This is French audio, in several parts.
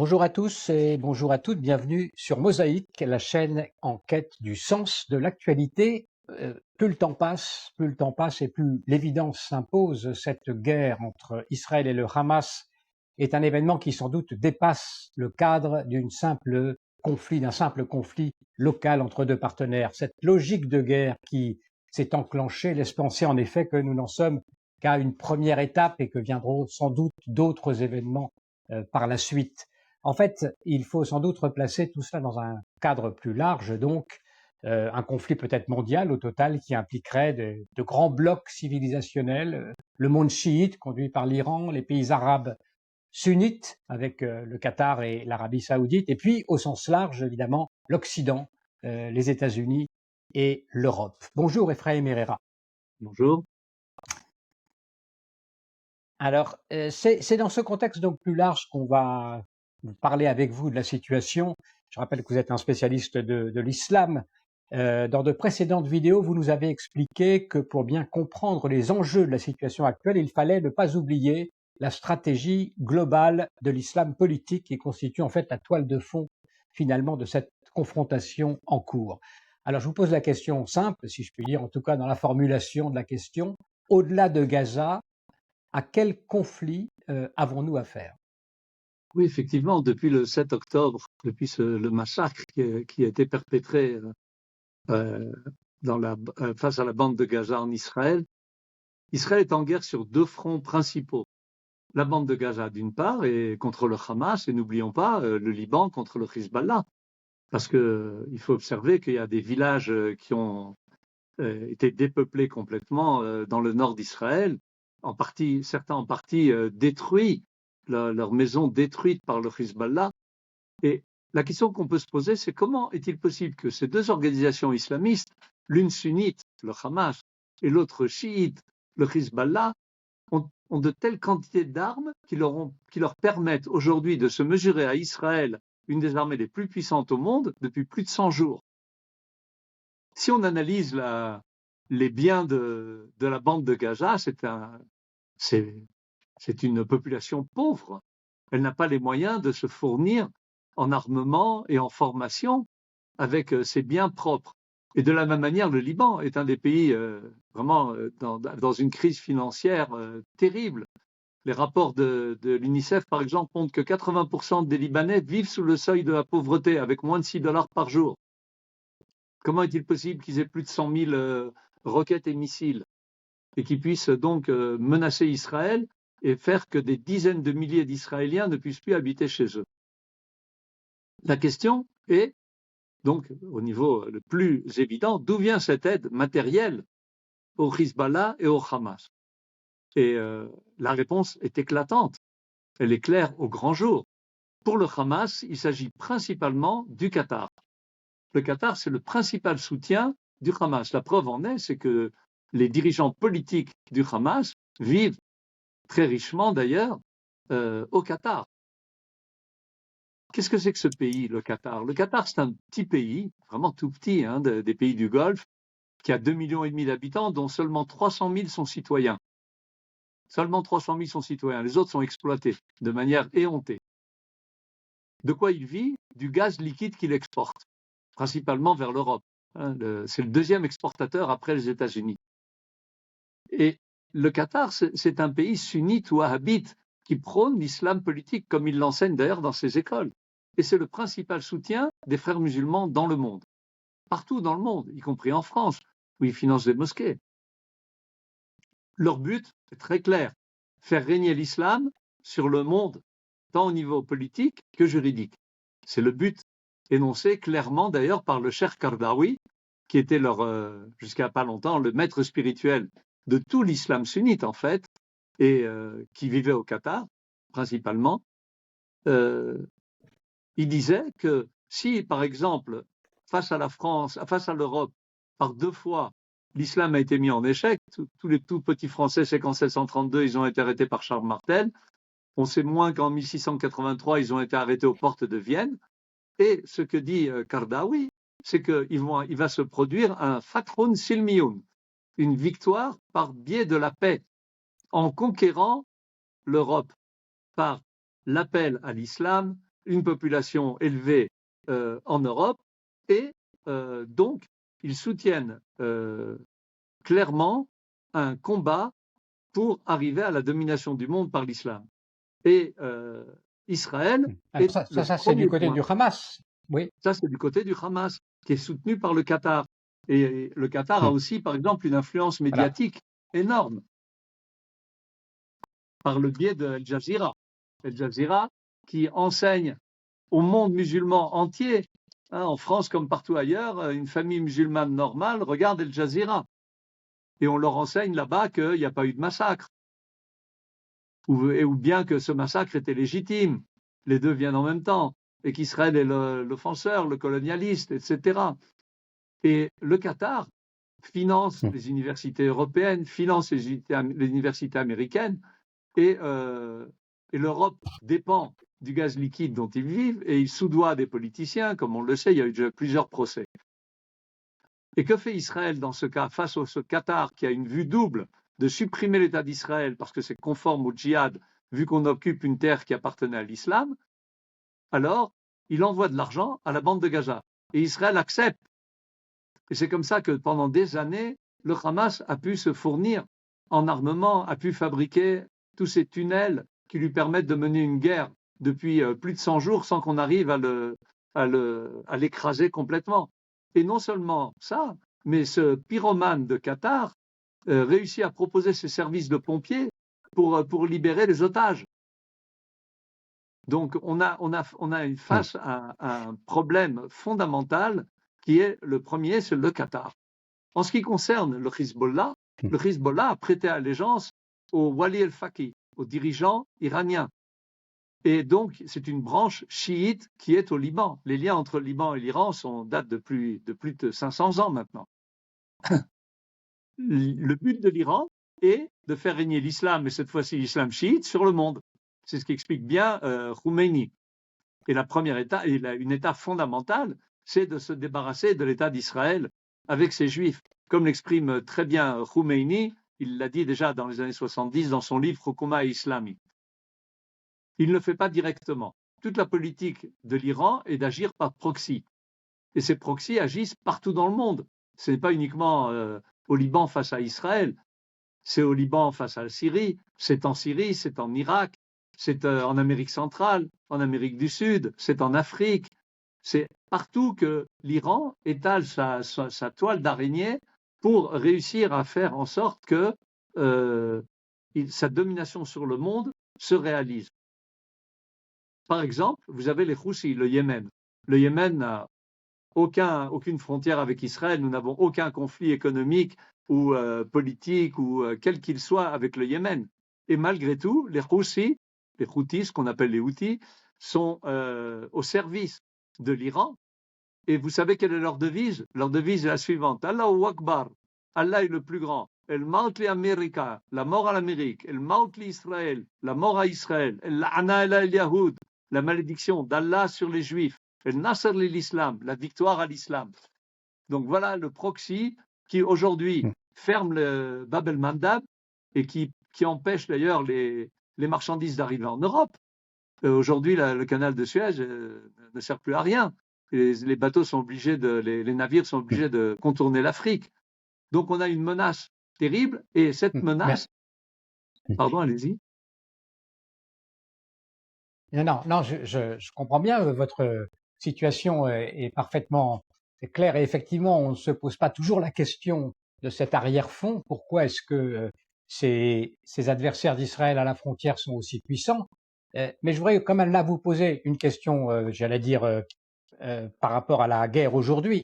Bonjour à tous et bonjour à toutes, bienvenue sur Mosaïque, la chaîne en quête du sens de l'actualité. Plus le temps passe et plus l'évidence s'impose. Cette guerre entre Israël et le Hamas est un événement qui sans doute dépasse le cadre d'un simple conflit local entre deux partenaires. Cette logique de guerre qui s'est enclenchée laisse penser en effet que nous n'en sommes qu'à une première étape et que viendront sans doute d'autres événements par la suite. En fait, il faut sans doute replacer tout cela dans un cadre plus large, donc un conflit peut-être mondial au total qui impliquerait de grands blocs civilisationnels, le monde chiite conduit par l'Iran, les pays arabes sunnites avec le Qatar et l'Arabie saoudite, et puis au sens large évidemment l'Occident, les États-Unis et l'Europe. Bonjour Ephraim Herrera. Bonjour. Alors, c'est dans ce contexte donc plus large qu'on va parler avec vous de la situation. Je rappelle que vous êtes un spécialiste de l'islam. Dans de précédentes vidéos, vous nous avez expliqué que pour bien comprendre les enjeux de la situation actuelle, il fallait ne pas oublier la stratégie globale de l'islam politique qui constitue en fait la toile de fond finalement de cette confrontation en cours. Alors, je vous pose la question simple, si je puis dire, en tout cas dans la formulation de la question. Au-delà de Gaza, à quel conflit avons-nous affaire? Oui, effectivement, depuis le 7 octobre, depuis le massacre qui a été perpétré face à la bande de Gaza en Israël, Israël est en guerre sur deux fronts principaux. La bande de Gaza d'une part et contre le Hamas, et n'oublions pas le Liban contre le Hezbollah. Parce qu'il faut observer qu'il y a des villages qui ont été dépeuplés complètement dans le nord d'Israël, certains en partie détruits, leurs maisons détruites par le Hezbollah. Et la question qu'on peut se poser, c'est comment est-il possible que ces deux organisations islamistes, l'une sunnite, le Hamas, et l'autre chiite, le Hezbollah, ont de telles quantités d'armes qui leur permettent aujourd'hui de se mesurer à Israël, une des armées les plus puissantes au monde, depuis plus de 100 jours. Si on analyse les biens de la bande de Gaza, c'est une population pauvre. Elle n'a pas les moyens de se fournir en armement et en formation avec ses biens propres. Et de la même manière, le Liban est un des pays vraiment dans une crise financière terrible. Les rapports de l'UNICEF, par exemple, montrent que 80% des Libanais vivent sous le seuil de la pauvreté, avec moins de $6 par jour. Comment est-il possible qu'ils aient plus de 100 000 roquettes et missiles et qu'ils puissent donc menacer Israël et faire que des dizaines de milliers d'Israéliens ne puissent plus habiter chez eux? La question est, donc, au niveau le plus évident, d'où vient cette aide matérielle au Hezbollah et au Hamas? Et la réponse est éclatante. Elle est claire au grand jour. Pour le Hamas, il s'agit principalement du Qatar. Le Qatar, c'est le principal soutien du Hamas. La preuve en est, c'est que les dirigeants politiques du Hamas vivent très richement d'ailleurs au Qatar. Qu'est-ce que c'est que ce pays, le Qatar? Le Qatar, c'est un petit pays, vraiment tout petit, des pays du Golfe, qui a 2,5 millions d'habitants, dont seulement 300 000 sont citoyens. Seulement 300 000 sont citoyens. Les autres sont exploités de manière éhontée. De quoi il vit? Du gaz liquide qu'il exporte, principalement vers l'Europe. C'est le deuxième exportateur après les États-Unis. Et le Qatar, c'est un pays sunnite ou wahhabite qui prône l'islam politique, comme il l'enseigne d'ailleurs dans ses écoles. Et c'est le principal soutien des frères musulmans dans le monde. Partout dans le monde, y compris en France, où ils financent des mosquées. Leur but est très clair, faire régner l'islam sur le monde, tant au niveau politique que juridique. C'est le but énoncé clairement d'ailleurs par le cheikh Qaradawi, qui était jusqu'à pas longtemps le maître spirituel de tout l'islam sunnite en fait, et qui vivait au Qatar principalement. Il disait que si par exemple face à la France, face à l'Europe, par deux fois l'islam a été mis en échec, tous les tout petits Français c'est qu'en 1732 ils ont été arrêtés par Charles Martel, on sait moins qu'en 1683 ils ont été arrêtés aux portes de Vienne. Et ce que dit Qaradawi, c'est qu'il va se produire un fathun silmiyun, une victoire par biais de la paix, en conquérant l'Europe par l'appel à l'islam une population élevée en Europe, et donc ils soutiennent clairement un combat pour arriver à la domination du monde par l'islam. Et Israël Alors est le ça c'est du premier côté point. du Hamas. Oui. Ça, c'est du côté du Hamas, qui est soutenu par le Qatar. Et le Qatar a aussi, par exemple, une influence Voilà. médiatique énorme par le biais de Al Jazeera. Al Jazeera qui enseigne au monde musulman entier, en France comme partout ailleurs, une famille musulmane normale regarde Al Jazeera. Et on leur enseigne là-bas qu'il n'y a pas eu de massacre. Ou bien que ce massacre était légitime. Les deux viennent en même temps. Et qu'Israël est l'offenseur, le colonialiste, etc. Et le Qatar finance les universités européennes, finance les universités américaines, et l'Europe dépend du gaz liquide dont ils vivent, et ils soudoient des politiciens, comme on le sait, il y a eu déjà plusieurs procès. Et que fait Israël dans ce cas, face au Qatar, qui a une vue double de supprimer l'État d'Israël parce que c'est conforme au djihad, vu qu'on occupe une terre qui appartenait à l'islam? Alors, il envoie de l'argent à la bande de Gaza. Et Israël accepte. Et c'est comme ça que pendant des années, le Hamas a pu se fournir en armement, a pu fabriquer tous ces tunnels qui lui permettent de mener une guerre depuis plus de 100 jours sans qu'on arrive à l'écraser complètement. Et non seulement ça, mais ce pyromane de Qatar réussit à proposer ses services de pompiers pour libérer les otages. Donc on a une face à un problème fondamental qui est le premier, c'est le Qatar. En ce qui concerne le Hezbollah a prêté allégeance au Wali el-Faqih, au dirigeant iranien. Et donc, c'est une branche chiite qui est au Liban. Les liens entre le Liban et l'Iran datent de plus de 500 ans maintenant. Le but de l'Iran est de faire régner l'islam, et cette fois-ci l'islam chiite, sur le monde. C'est ce qu'explique bien Khomeini. Et la première étape, une étape fondamentale, c'est de se débarrasser de l'État d'Israël avec ses Juifs. Comme l'exprime très bien Khomeini, il l'a dit déjà dans les années 70 dans son livre Hukuma Islami. Il ne le fait pas directement. Toute la politique de l'Iran est d'agir par proxy. Et ces proxys agissent partout dans le monde. Ce n'est pas uniquement au Liban face à Israël, c'est au Liban face à la Syrie, c'est en Syrie, c'est en Irak, c'est en Amérique centrale, en Amérique du Sud, c'est en Afrique. C'est partout que l'Iran étale sa toile d'araignée pour réussir à faire en sorte que sa domination sur le monde se réalise. Par exemple, vous avez les Houthis, le Yémen. Le Yémen n'a aucune frontière avec Israël, nous n'avons aucun conflit économique ou politique ou quel qu'il soit avec le Yémen. Et malgré tout, les Houthis, ce qu'on appelle les Houthis, sont au service de l'Iran. Et vous savez quelle est leur devise? Leur devise est la suivante: Allahu Akbar, Allah est le plus grand. El maut li Amerika, la mort à l'Amérique. El maut li Israël, la mort à Israël. El la'ana ila el Yahoud, la malédiction d'Allah sur les Juifs. El nasr li l'Islam, la victoire à l'Islam. Donc voilà le proxy qui aujourd'hui ferme le Bab el-Mandab et qui empêche d'ailleurs les marchandises d'arriver en Europe. Aujourd'hui, le canal de Suez ne sert plus à rien. Les bateaux sont obligés les navires sont obligés de contourner l'Afrique. Donc on a une menace terrible, et cette menace. Pardon, allez-y. Non, je comprends bien, votre situation est parfaitement claire, et effectivement, on ne se pose pas toujours la question de cet arrière-fond. Pourquoi est-ce que ces adversaires d'Israël à la frontière sont aussi puissants? Mais je voudrais quand même là vous poser une question, j'allais dire, par rapport à la guerre aujourd'hui.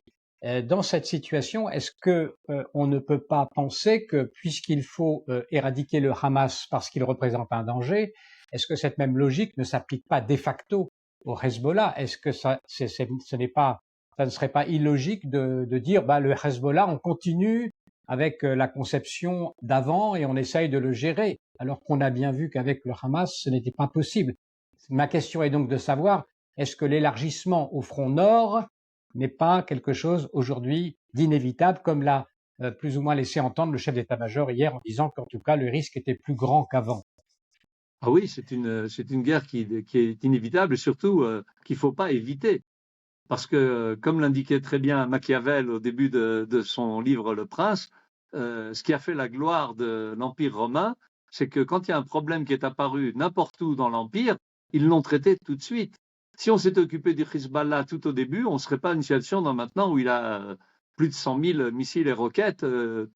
Dans cette situation, est-ce que on ne peut pas penser que, puisqu'il faut éradiquer le Hamas parce qu'il représente un danger, est-ce que cette même logique ne s'applique pas de facto au Hezbollah? Est-ce que ça ne serait pas illogique de dire le Hezbollah, on continue avec la conception d'avant et on essaye de le gérer, alors qu'on a bien vu qu'avec le Hamas, ce n'était pas possible. Ma question est donc de savoir, est-ce que l'élargissement au front nord n'est pas quelque chose aujourd'hui d'inévitable, comme l'a plus ou moins laissé entendre le chef d'état-major hier, en disant qu'en tout cas le risque était plus grand qu'avant? Ah oui, c'est une guerre qui est inévitable et surtout qu'il ne faut pas éviter. Parce que, comme l'indiquait très bien Machiavel au début de son livre Le Prince, ce qui a fait la gloire de l'Empire romain, c'est que quand il y a un problème qui est apparu n'importe où dans l'Empire, ils l'ont traité tout de suite. Si on s'était occupé du Hezbollah tout au début, on ne serait pas dans une situation dans maintenant où il a plus de 100 000 missiles et roquettes,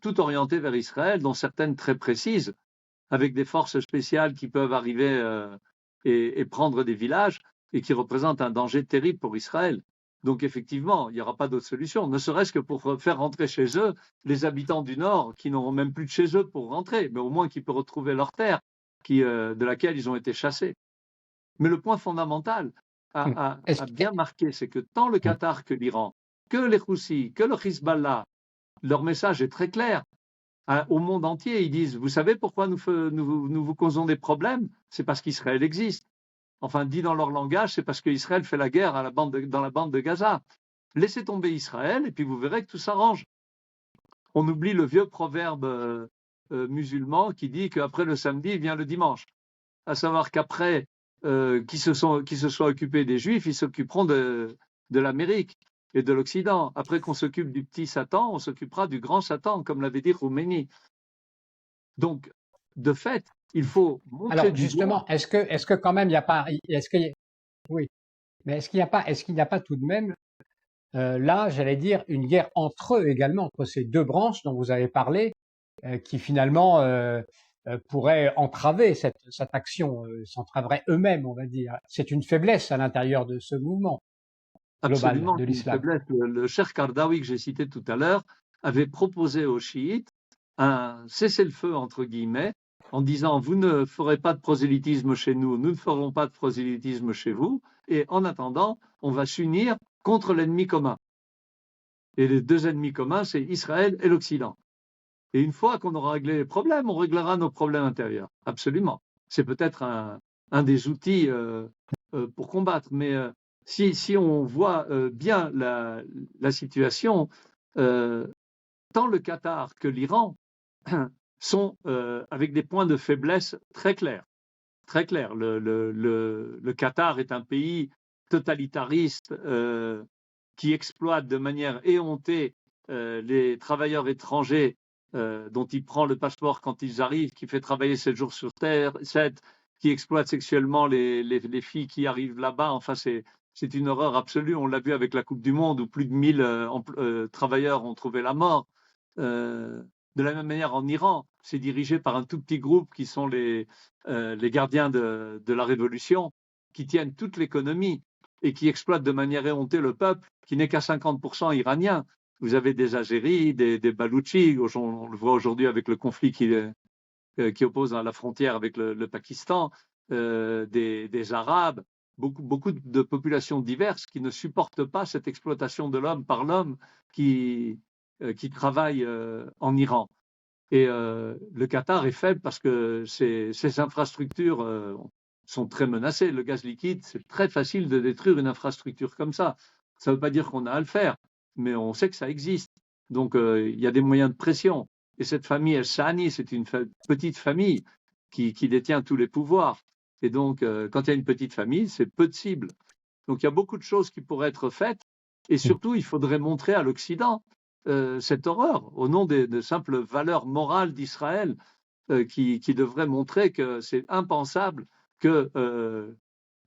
tout orientés vers Israël, dont certaines très précises, avec des forces spéciales qui peuvent arriver et prendre des villages et qui représentent un danger terrible pour Israël. Donc effectivement, il n'y aura pas d'autre solution, ne serait-ce que pour faire rentrer chez eux les habitants du Nord qui n'auront même plus de chez eux pour rentrer, mais au moins qui peuvent retrouver leur terre de laquelle ils ont été chassés. Mais le point fondamental Est-ce à que- bien marquer, c'est que tant le Qatar que l'Iran, que les Houthis, que le Hezbollah, leur message est très clair au monde entier. Ils disent, vous savez pourquoi nous vous causons des problèmes? C'est parce qu'Israël existe. Enfin, dit dans leur langage, c'est parce qu'Israël fait la guerre dans la bande de Gaza. Laissez tomber Israël et puis vous verrez que tout s'arrange. On oublie le vieux proverbe musulman qui dit qu'après le samedi vient le dimanche. À savoir qu'après qui se soient occupés des Juifs, ils s'occuperont de l'Amérique et de l'Occident. Après qu'on s'occupe du petit Satan, on s'occupera du grand Satan, comme l'avait dit Khomeini. Donc, de fait, il faut montrer Alors du doigt. justement, est-ce que quand même il n'y a pas, oui, mais est-ce qu'il n'y a pas tout de même là, j'allais dire, une guerre entre eux également, entre ces deux branches dont vous avez parlé, qui finalement pourraient entraver cette action, s'entraveraient eux-mêmes, on va dire. C'est une faiblesse à l'intérieur de ce mouvement global Absolument, de c'est une l'islam. faiblesse. Le cher Kardawi que j'ai cité tout à l'heure avait proposé aux chiites un cessez-le-feu, entre guillemets, en disant vous ne ferez pas de prosélytisme chez nous, nous ne ferons pas de prosélytisme chez vous, et en attendant, on va s'unir contre l'ennemi commun. Et les deux ennemis communs, c'est Israël et l'Occident. Et une fois qu'on aura réglé les problèmes, on réglera nos problèmes intérieurs. Absolument. C'est peut-être un des outils pour combattre. Mais si on voit bien la situation, tant le Qatar que l'Iran sont avec des points de faiblesse très clairs. Très clairs. Le Qatar est un pays totalitariste qui exploite de manière éhontée les travailleurs étrangers dont il prend le passeport quand ils arrivent, qui fait travailler 7 jours sur terre, 7, qui exploite sexuellement les filles qui arrivent là-bas. Enfin, c'est une horreur absolue. On l'a vu avec la Coupe du Monde où plus de 1000 travailleurs ont trouvé la mort. De la même manière, en Iran, c'est dirigé par un tout petit groupe qui sont les gardiens de la révolution, qui tiennent toute l'économie et qui exploitent de manière éhontée le peuple, qui n'est qu'à 50% iranien. Vous avez des Azéris, des Baloutchis, on le voit aujourd'hui avec le conflit qui oppose à la frontière avec le Pakistan, des Arabes, beaucoup de populations diverses qui ne supportent pas cette exploitation de l'homme par l'homme qui travaille en Iran. Et le Qatar est faible parce que ses infrastructures sont très menacées. Le gaz liquide, c'est très facile de détruire une infrastructure comme ça. Ça ne veut pas dire qu'on a à le faire, mais on sait que ça existe. Donc il y a des moyens de pression. Et cette famille El Shani, c'est une petite famille qui détient tous les pouvoirs. Et donc, quand il y a une petite famille, c'est peu de cibles. Donc il y a beaucoup de choses qui pourraient être faites. Et surtout, il faudrait montrer à l'Occident cette horreur au nom de simples valeurs morales d'Israël qui devraient montrer que c'est impensable que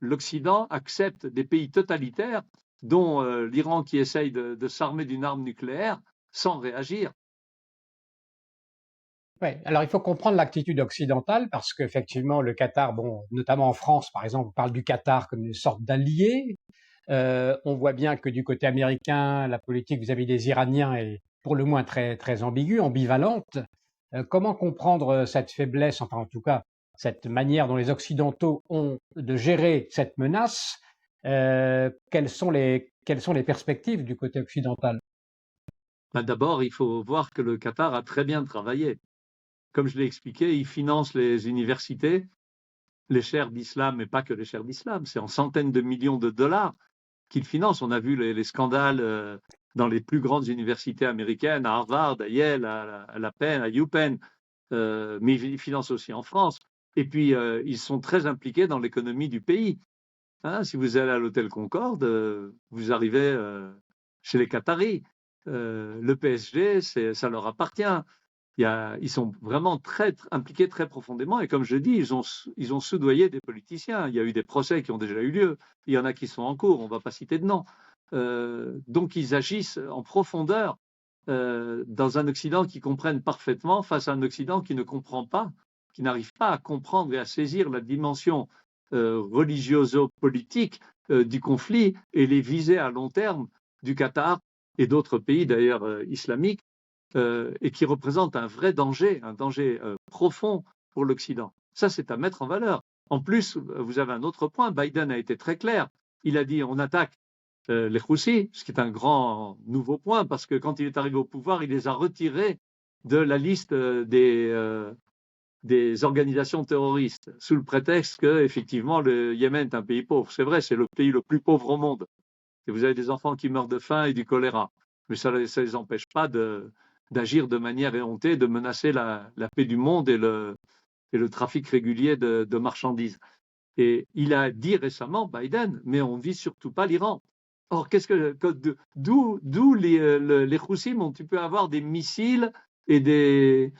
l'Occident accepte des pays totalitaires dont l'Iran qui essaye de s'armer d'une arme nucléaire sans réagir. Ouais. Alors il faut comprendre l'attitude occidentale parce qu'effectivement le Qatar, bon, notamment en France par exemple, on parle du Qatar comme une sorte d'allié. On voit bien que du côté américain, la politique vis-à-vis des Iraniens est pour le moins très ambiguë, ambivalente. Comment comprendre cette faiblesse, enfin en tout cas cette manière dont les Occidentaux ont de gérer cette menace? Quelles sont les perspectives du côté occidental? D'abord, il faut voir que le Qatar a très bien travaillé. Comme je l'ai expliqué, il finance les universités, les chaires d'islam, mais pas que les chaires d'islam, c'est en centaines de millions de dollars qu'il finance. On a vu les scandales dans les plus grandes universités américaines, à Harvard, à Yale, à la Penn, à UPenn, mais il finance aussi en France. Et puis, ils sont très impliqués dans l'économie du pays. Hein, si vous allez à l'hôtel Concorde, vous arrivez chez les Qataris. Le PSG, ça leur appartient. Ils sont vraiment très impliqués très profondément. Et comme je dis, ils ont soudoyé des politiciens. Il y a eu des procès qui ont déjà eu lieu. Il y en a qui sont en cours. On ne va pas citer de nom. Donc, ils agissent en profondeur dans un Occident qui comprenne parfaitement face à un Occident qui ne comprend pas, qui n'arrive pas à comprendre et à saisir la dimension religioso-politique du conflit et les visées à long terme du Qatar et d'autres pays d'ailleurs islamiques, et qui représente un vrai danger, un danger profond pour l'Occident. Ça, c'est à mettre en valeur. En plus, vous avez un autre point. Biden a été très clair. Il a dit on attaque les Houthis, ce qui est un grand nouveau point, parce que quand il est arrivé au pouvoir, il les a retirés de la liste des organisations terroristes, sous le prétexte que, effectivement, le Yémen est un pays pauvre. C'est vrai, c'est le pays le plus pauvre au monde. Et vous avez des enfants qui meurent de faim et du choléra. Mais ça ne les empêche pas d'agir de manière éhontée, de menacer la paix du monde et le trafic régulier de marchandises. Et il a dit récemment, Biden, mais on ne vise surtout pas l'Iran. Or, d'où les Houthis tu peux avoir des missiles et des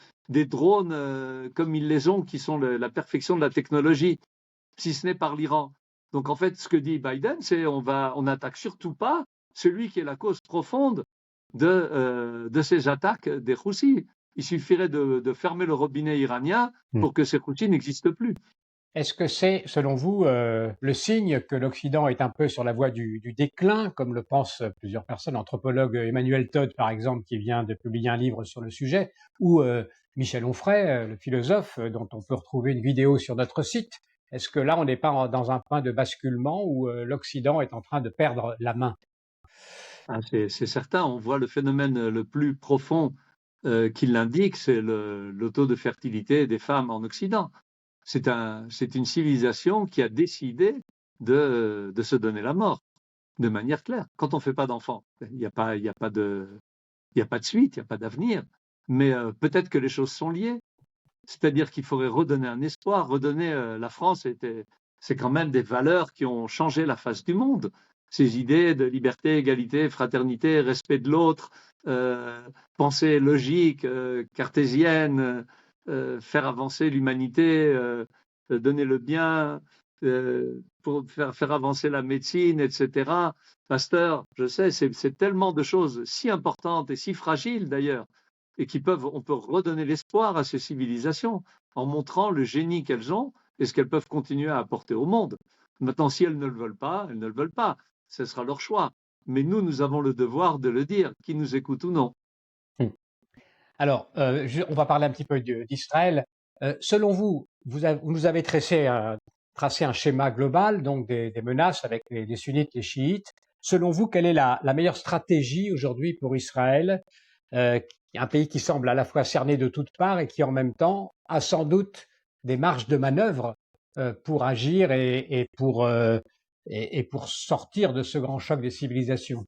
drones comme ils les ont, qui sont la perfection de la technologie, si ce n'est par l'Iran. Donc, en fait, ce que dit Biden, c'est on n'attaque surtout pas celui qui est la cause profonde de ces attaques des Houthis. Il suffirait de fermer le robinet iranien pour que ces Houthis n'existent plus. Est-ce que c'est, selon vous, le signe que l'Occident est un peu sur la voie du déclin, comme le pensent plusieurs personnes, anthropologue Emmanuel Todd, par exemple, qui vient de publier un livre sur le sujet, ou Michel Onfray, le philosophe, dont on peut retrouver une vidéo sur notre site. Est-ce que là, on n'est pas dans un point de basculement où l'Occident est en train de perdre la main? C'est certain, on voit le phénomène le plus profond qui l'indique, c'est le taux de fertilité des femmes en Occident. C'est une civilisation qui a décidé de se donner la mort de manière claire. Quand on ne fait pas d'enfants, il n'y a pas de suite, il n'y a pas d'avenir. Mais peut-être que les choses sont liées. C'est-à-dire qu'il faudrait redonner un espoir, la France, c'est quand même des valeurs qui ont changé la face du monde. Ces idées de liberté, égalité, fraternité, respect de l'autre, pensée logique, cartésienne, faire avancer l'humanité, donner le bien, pour faire avancer la médecine, etc. Pasteur, je sais, c'est tellement de choses si importantes et si fragiles d'ailleurs, et on peut redonner l'espoir à ces civilisations en montrant le génie qu'elles ont et ce qu'elles peuvent continuer à apporter au monde. Maintenant, si elles ne le veulent pas, elles ne le veulent pas. Ce sera leur choix. Mais nous avons le devoir de le dire, qui nous écoute ou non. Alors, on va parler un petit peu d'Israël. Selon vous, vous nous avez tracé un schéma global, donc des menaces avec les sunnites, les chiites. Selon vous, quelle est la meilleure stratégie aujourd'hui pour Israël, un pays qui semble à la fois cerné de toutes parts et qui en même temps a sans doute des marges de manœuvre pour agir et pour sortir de ce grand choc des civilisations?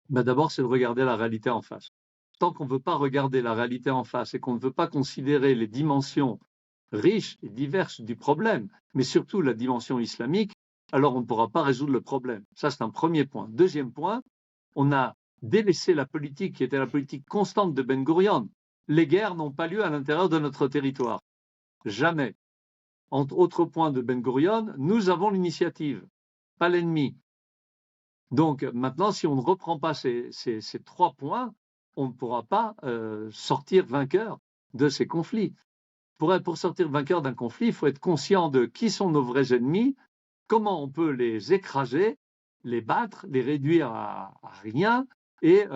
D'abord, c'est de regarder la réalité en face. Tant qu'on ne veut pas regarder la réalité en face et qu'on ne veut pas considérer les dimensions riches et diverses du problème, mais surtout la dimension islamique, alors on ne pourra pas résoudre le problème. Ça, c'est un premier point. Deuxième point, on a délaissé la politique qui était la politique constante de Ben Gurion. Les guerres n'ont pas lieu à l'intérieur de notre territoire. Jamais. Autre point de Ben Gurion, nous avons l'initiative, pas l'ennemi. Donc maintenant, si on ne reprend pas ces 3 points, on ne pourra pas sortir vainqueur de ces conflits. Pour sortir vainqueur d'un conflit, il faut être conscient de qui sont nos vrais ennemis, comment on peut les écraser, les battre, les réduire à rien et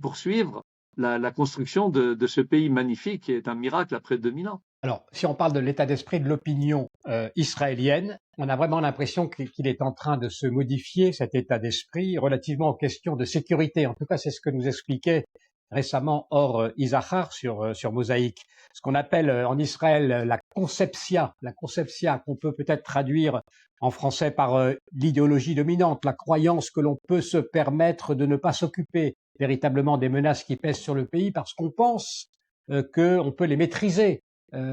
poursuivre la construction de ce pays magnifique qui est un miracle après 2000 ans. Alors, si on parle de l'état d'esprit de l'opinion israélienne, on a vraiment l'impression qu'il est en train de se modifier, cet état d'esprit, relativement aux questions de sécurité. En tout cas, c'est ce que nous expliquait récemment Or Isachar sur Mosaïque. Ce qu'on appelle en Israël la conceptia qu'on peut peut-être traduire en français par l'idéologie dominante, la croyance que l'on peut se permettre de ne pas s'occuper véritablement des menaces qui pèsent sur le pays parce qu'on pense qu'on peut les maîtriser.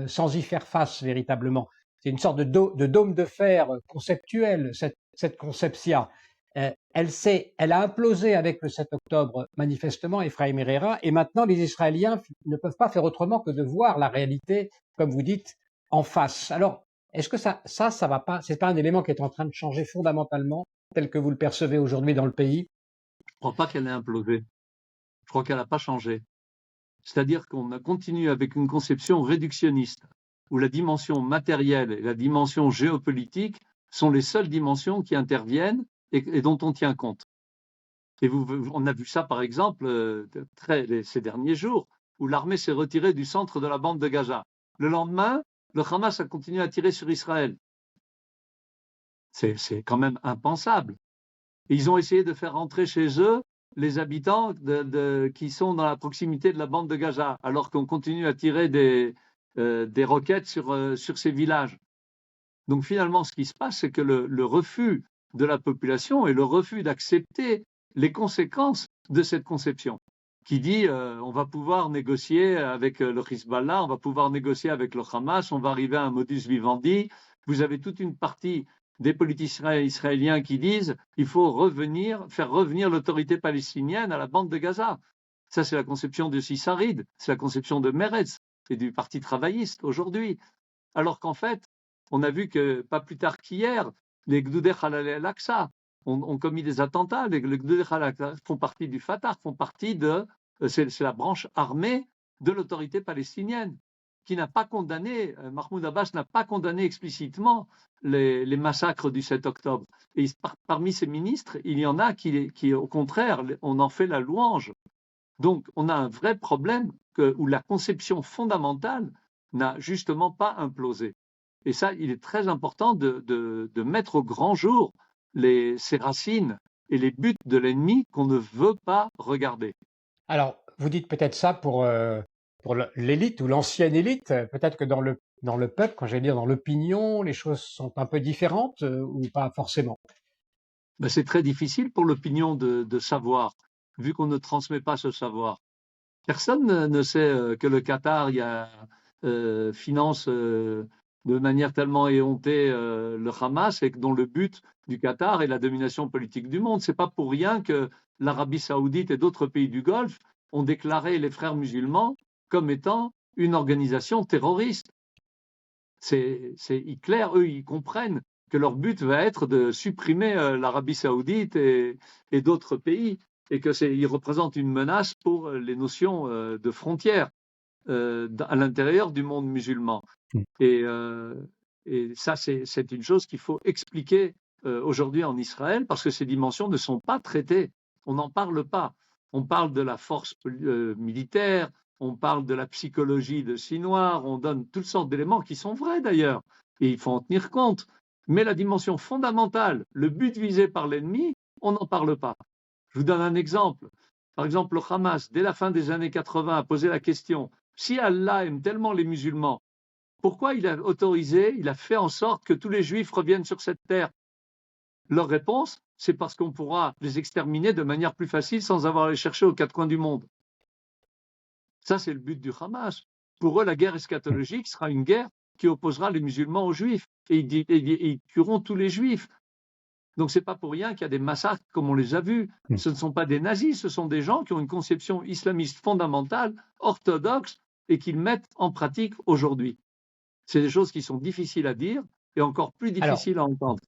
sans y faire face véritablement. C'est une sorte de dôme de fer conceptuel, cette conceptia. Elle a implosé avec le 7 octobre, manifestement, Ephraim Herrera, et maintenant les Israéliens ne peuvent pas faire autrement que de voir la réalité, comme vous dites, en face. Alors, est-ce que ça va pas, c'est pas un élément qui est en train de changer fondamentalement, tel que vous le percevez aujourd'hui dans le pays? Je ne crois pas qu'elle ait implosé. Je crois qu'elle n'a pas changé. C'est-à-dire qu'on a continué avec une conception réductionniste, où la dimension matérielle et la dimension géopolitique sont les seules dimensions qui interviennent et dont on tient compte. Et on a vu ça, par exemple, ces derniers jours, où l'armée s'est retirée du centre de la bande de Gaza. Le lendemain, le Hamas a continué à tirer sur Israël. C'est quand même impensable. Et ils ont essayé de faire rentrer chez eux les habitants qui sont dans la proximité de la bande de Gaza, alors qu'on continue à tirer des roquettes sur ces villages. Donc finalement, ce qui se passe, c'est que le refus de la population et le refus d'accepter les conséquences de cette conception, qui dit on va pouvoir négocier avec le Hezbollah, on va pouvoir négocier avec le Hamas, on va arriver à un modus vivendi. Vous avez toute une partie des politiciens israéliens qui disent il faut faire revenir l'autorité palestinienne à la bande de Gaza. Ça, c'est la conception de Sissarid, c'est la conception de Meretz et du Parti travailliste aujourd'hui. Alors qu'en fait, on a vu que pas plus tard qu'hier, les Gdoudei Halal al-Aqsa ont commis des attentats. Les Gdoudei Halal al-Aqsa font partie du Fatah, font partie c'est la branche armée de l'autorité palestinienne, qui n'a pas condamné, Mahmoud Abbas n'a pas condamné explicitement les massacres du 7 octobre. Et parmi ces ministres, il y en a qui, au contraire, on en fait la louange. Donc, on a un vrai problème où la conception fondamentale n'a justement pas implosé. Et ça, il est très important de mettre au grand jour ces racines et les buts de l'ennemi qu'on ne veut pas regarder. Alors, vous dites peut-être ça pour l'élite ou l'ancienne élite. Peut-être que dans le peuple, quand j'allais dire dans l'opinion, les choses sont un peu différentes ou pas forcément. Ben, c'est très difficile pour l'opinion de savoir, vu qu'on ne transmet pas ce savoir. Personne ne sait que le Qatar finance de manière tellement éhontée le Hamas et dont le but du Qatar est la domination politique du monde. C'est pas pour rien que l'Arabie Saoudite et d'autres pays du Golfe ont déclaré les frères musulmans comme étant une organisation terroriste. C'est clair, eux, ils comprennent que leur but va être de supprimer l'Arabie Saoudite et d'autres pays, et qu'ils représentent une menace pour les notions de frontières à l'intérieur du monde musulman. Et ça, c'est une chose qu'il faut expliquer aujourd'hui en Israël, parce que ces dimensions ne sont pas traitées. On n'en parle pas. On parle de la force militaire, on parle de la psychologie de Sinoir, on donne toutes sortes d'éléments qui sont vrais d'ailleurs, et il faut en tenir compte. Mais la dimension fondamentale, le but visé par l'ennemi, on n'en parle pas. Je vous donne un exemple. Par exemple, le Hamas, dès la fin des années 80, a posé la question, si Allah aime tellement les musulmans, pourquoi il a fait en sorte que tous les juifs reviennent sur cette terre? Leur réponse, c'est parce qu'on pourra les exterminer de manière plus facile sans avoir à les chercher aux quatre coins du monde. Ça, c'est le but du Hamas. Pour eux, la guerre eschatologique sera une guerre qui opposera les musulmans aux juifs et ils tueront tous les juifs. Donc, ce n'est pas pour rien qu'il y a des massacres comme on les a vus. Ce ne sont pas des nazis, ce sont des gens qui ont une conception islamiste fondamentale, orthodoxe, et qu'ils mettent en pratique aujourd'hui. C'est des choses qui sont difficiles à dire et encore plus difficiles à entendre.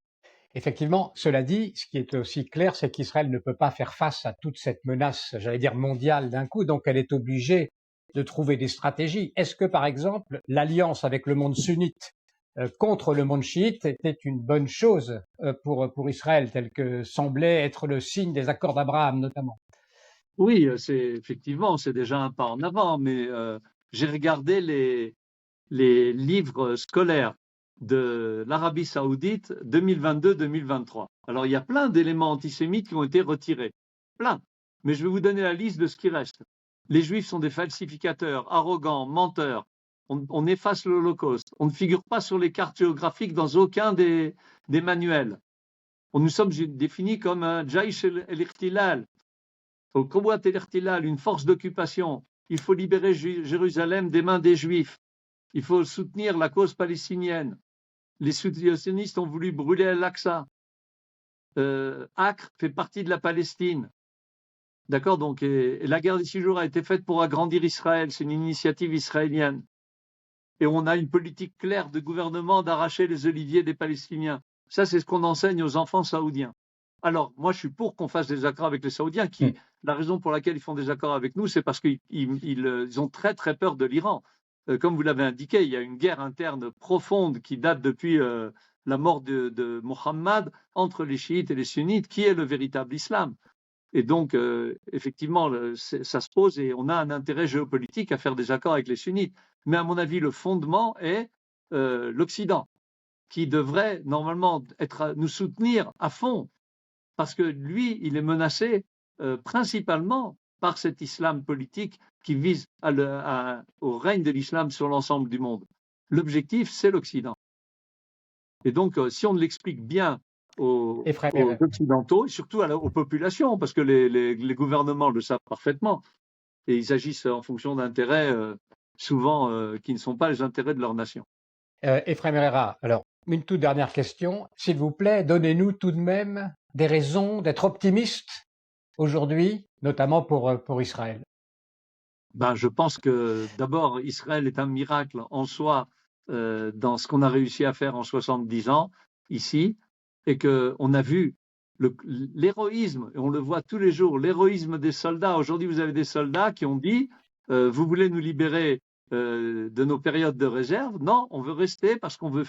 Effectivement, cela dit, ce qui est aussi clair, c'est qu'Israël ne peut pas faire face à toute cette menace, j'allais dire mondiale d'un coup, donc elle est obligée de trouver des stratégies. Est-ce que, par exemple, l'alliance avec le monde sunnite contre le monde chiite était une bonne chose pour Israël, tel que semblait être le signe des accords d'Abraham notamment? Oui, effectivement, c'est déjà un pas en avant, mais j'ai regardé les livres scolaires de l'Arabie Saoudite 2022-2023. Alors, il y a plein d'éléments antisémites qui ont été retirés. Plein. Mais je vais vous donner la liste de ce qui reste. Les Juifs sont des falsificateurs, arrogants, menteurs. On efface l'Holocauste. On ne figure pas sur les cartes géographiques dans aucun des manuels. Nous sommes définis comme un Jaish el-Ikhtilal, une force d'occupation. Il faut libérer Jérusalem des mains des Juifs. Il faut soutenir la cause palestinienne. Les sionistes ont voulu brûler Al-Aqsa. Acre fait partie de la Palestine. D'accord, donc et la guerre des 6 jours a été faite pour agrandir Israël. C'est une initiative israélienne. Et on a une politique claire de gouvernement d'arracher les oliviers des Palestiniens. Ça, c'est ce qu'on enseigne aux enfants saoudiens. Alors, moi, je suis pour qu'on fasse des accords avec les Saoudiens. La raison pour laquelle ils font des accords avec nous, c'est parce qu'ils ont très, très peur de l'Iran. Comme vous l'avez indiqué, il y a une guerre interne profonde qui date depuis la mort de Mohammed entre les chiites et les sunnites, qui est le véritable islam. Et donc, effectivement, ça se pose et on a un intérêt géopolitique à faire des accords avec les sunnites. Mais à mon avis, le fondement est l'Occident, qui devrait normalement nous soutenir à fond, parce que lui, il est menacé principalement par cet islam politique qui vise au règne de l'islam sur l'ensemble du monde. L'objectif, c'est l'Occident. Et donc, si on l'explique bien aux Occidentaux et surtout aux populations, parce que les gouvernements le savent parfaitement, et ils agissent en fonction d'intérêts souvent qui ne sont pas les intérêts de leur nation. Efraim Herrera, alors, une toute dernière question. S'il vous plaît, donnez-nous tout de même des raisons d'être optimiste aujourd'hui, notamment pour Israël. Je pense que d'abord, Israël est un miracle en soi dans ce qu'on a réussi à faire en 70 ans ici, et qu'on a vu l'héroïsme, et on le voit tous les jours, l'héroïsme des soldats. Aujourd'hui, vous avez des soldats qui ont dit vous voulez nous libérer de nos périodes de réserve? Non, on veut rester parce qu'on veut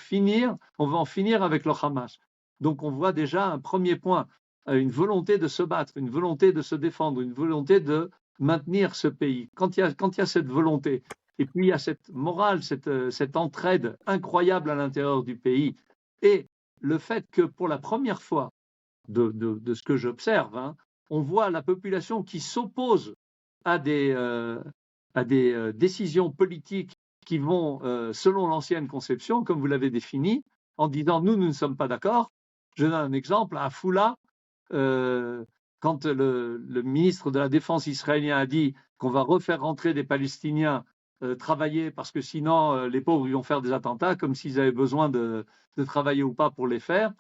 en finir avec le Hamas. Donc on voit déjà un premier point, une volonté de se battre, une volonté de se défendre, une volonté de maintenir ce pays. Quand il y a cette volonté, et puis il y a cette morale, cette entraide incroyable à l'intérieur du pays, et le fait que pour la première fois, de ce que j'observe, on voit la population qui s'oppose à des décisions politiques qui vont selon l'ancienne conception, comme vous l'avez défini, en disant nous ne sommes pas d'accord. Je donne un exemple, à Foula, quand le ministre de la Défense israélien a dit qu'on va refaire rentrer des Palestiniens travailler parce que sinon les pauvres ils vont faire des attentats, comme s'ils avaient besoin de travailler ou pas pour les faire.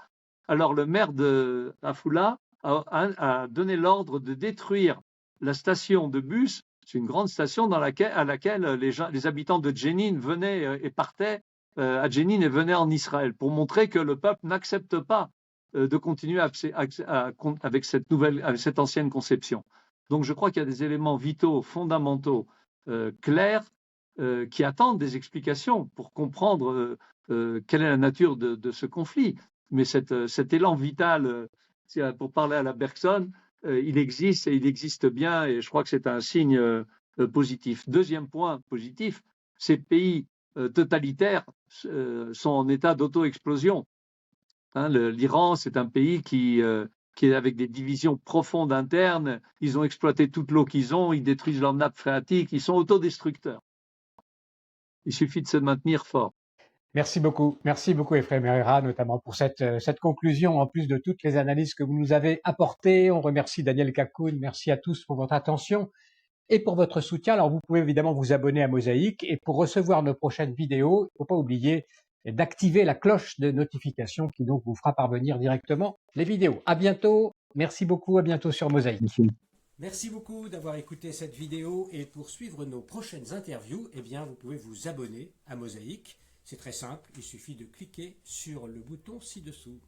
Alors le maire de Afula a donné l'ordre de détruire la station de bus. C'est une grande station à laquelle les habitants de Jenin venaient et partaient à Jenin et venaient en Israël pour montrer que le peuple n'accepte pas de continuer avec cette ancienne conception. Donc je crois qu'il y a des éléments vitaux, fondamentaux, clairs, qui attendent des explications pour comprendre quelle est la nature de ce conflit. Mais cet élan vital, pour parler à la Bergson, il existe et il existe bien, et je crois que c'est un signe positif. Deuxième point positif, ces pays totalitaires sont en état d'auto-explosion. L'Iran, c'est un pays qui est avec des divisions profondes internes. Ils ont exploité toute l'eau qu'ils ont, ils détruisent leur nappe phréatique, ils sont autodestructeurs. Il suffit de se maintenir fort. Merci beaucoup Efraim Herrera, notamment pour cette conclusion, en plus de toutes les analyses que vous nous avez apportées. On remercie Daniel Kakoun, merci à tous pour votre attention et pour votre soutien. Alors vous pouvez évidemment vous abonner à Mosaïque, et pour recevoir nos prochaines vidéos, il ne faut pas oublier d'activer la cloche de notification qui donc vous fera parvenir directement les vidéos. À bientôt, merci beaucoup, à bientôt sur Mosaïque. Merci beaucoup d'avoir écouté cette vidéo, et pour suivre nos prochaines interviews, eh bien, vous pouvez vous abonner à Mosaïque. C'est très simple, il suffit de cliquer sur le bouton ci-dessous.